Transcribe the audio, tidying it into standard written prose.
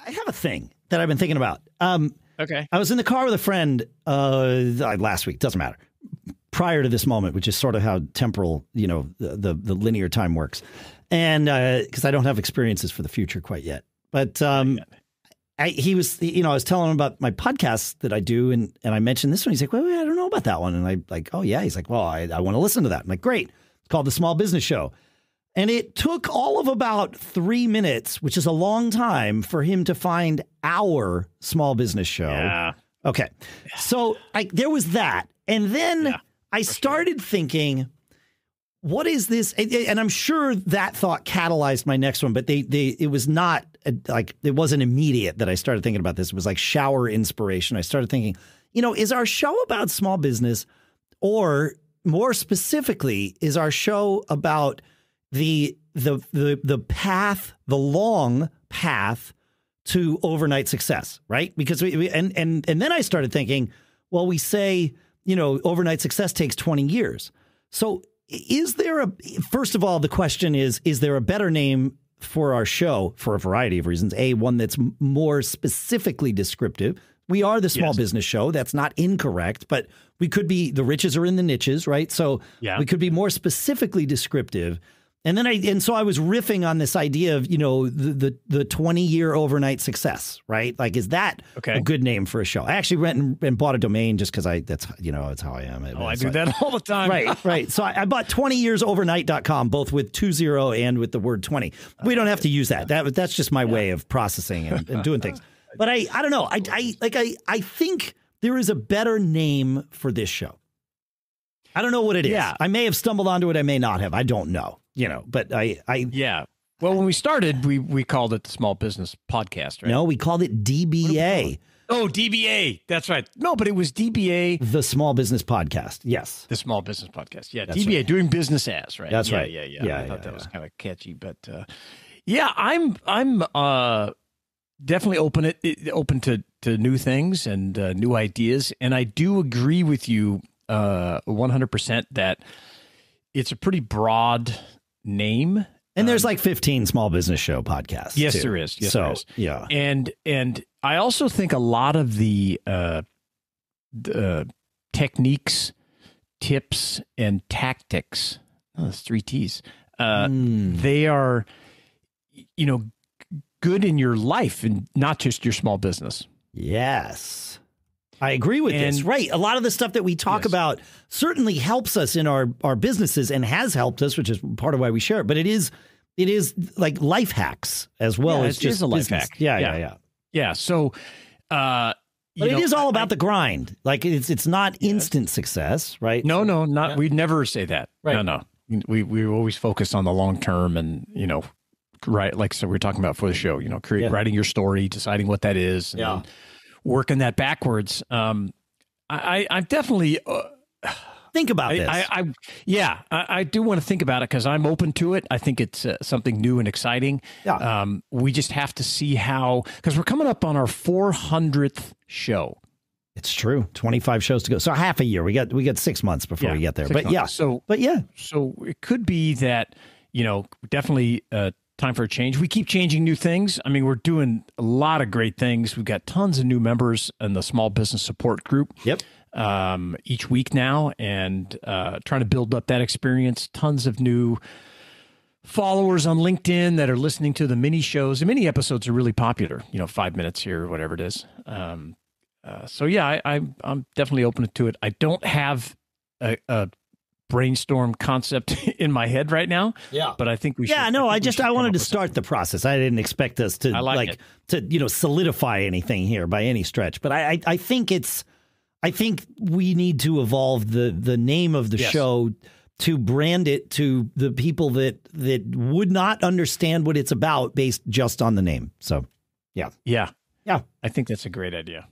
I have a thing that I've been thinking about. Okay. I was in the car with a friend last week. Doesn't matter. Prior to this moment, which is sort of how temporal, the linear time works. And because I don't have experiences for the future quite yet. But I was telling him about my podcast that I do. And I mentioned this one. He's like, well, I don't know about that one. And I like, oh, yeah. He's like, well, I want to listen to that. I'm like, great. It's called The Small Business Show. And it took all of about 3 minutes, which is a long time, for him to find our Small Business Show. Yeah. Okay. So there was that. And then I started thinking, what is this? And I'm sure that thought catalyzed my next one, but it was not it wasn't immediate that I started thinking about this. It was like shower inspiration. I started thinking, is our show about small business, or more specifically, is our show about the path, the long path to overnight success, right? Because and then I started thinking, well, we say, overnight success takes 20 years. So first of all, the question is there a better name for our show for a variety of reasons? One that's more specifically descriptive. We are the Small Business Show. That's not incorrect, but we could be, the riches are in the niches, right? So we could be more specifically descriptive. And so I was riffing on this idea of, the 20-year overnight success, right? Like, is that a good name for a show? I actually went and bought a domain just because it's how I am. I do that all the time. Right. So I bought 20yearsovernight.com, both with 20 and with the word 20. We don't have to use that. That's just my way of processing and doing things. But I don't know. I think there is a better name for this show. I don't know what it is. Yeah. I may have stumbled onto it. I may not have. I don't know. But yeah. Well, when we started, we called it the Small Business Podcast, right? No, we called it DBA. Oh, DBA. That's right. No, but it was DBA. The Small Business Podcast. Yes. The Small Business Podcast. Yeah. That's DBA, right. Doing business as, right? That's right. Yeah. I thought that was kind of catchy, but I'm definitely open to new things and new ideas. And I do agree with you 100% that it's a pretty broad name. And there's like 15 Small Business Show podcasts. Yes, too. there is. Yes, so, there is. Yeah. And I also think a lot of the techniques, tips, and tactics, that's 3 T's, they are, good in your life and not just your small business. Yes. I agree with this. Right. A lot of the stuff that we talk about certainly helps us in our businesses and has helped us, which is part of why we share it. But it is like life hacks as well as just a life business. hack. Yeah. So, but it is all about the grind. Like it's not instant success, right? No, not. Yeah. We'd never say that. Right. No. We always focus on the long term and, right. Like, so we're talking about for the show, writing your story, deciding what that is. And then working that backwards. I definitely think about this. I do want to think about it because I'm open to it. I think it's something new and exciting. Yeah. We just have to see how, because we're coming up on our 400th show. It's true. 25 shows to go. So half a year. We got 6 months before we get there. But months. So it could be that, definitely time for a change. We keep changing new things. I mean, we're doing a lot of great things. We've got tons of new members in the small business support group. Yep. Each week now, and trying to build up that experience. Tons of new followers on LinkedIn that are listening to the mini shows. The mini episodes are really popular. 5 minutes here, or whatever it is. So yeah, I'm definitely open to it. I don't have a brainstorm concept in my head right now. Yeah. But I think we should. Yeah, no, I wanted to start the process. I didn't expect us to to solidify anything here by any stretch. But I think we need to evolve the name of the show to brand it to the people that would not understand what it's about based just on the name. So, yeah. I think that's a great idea.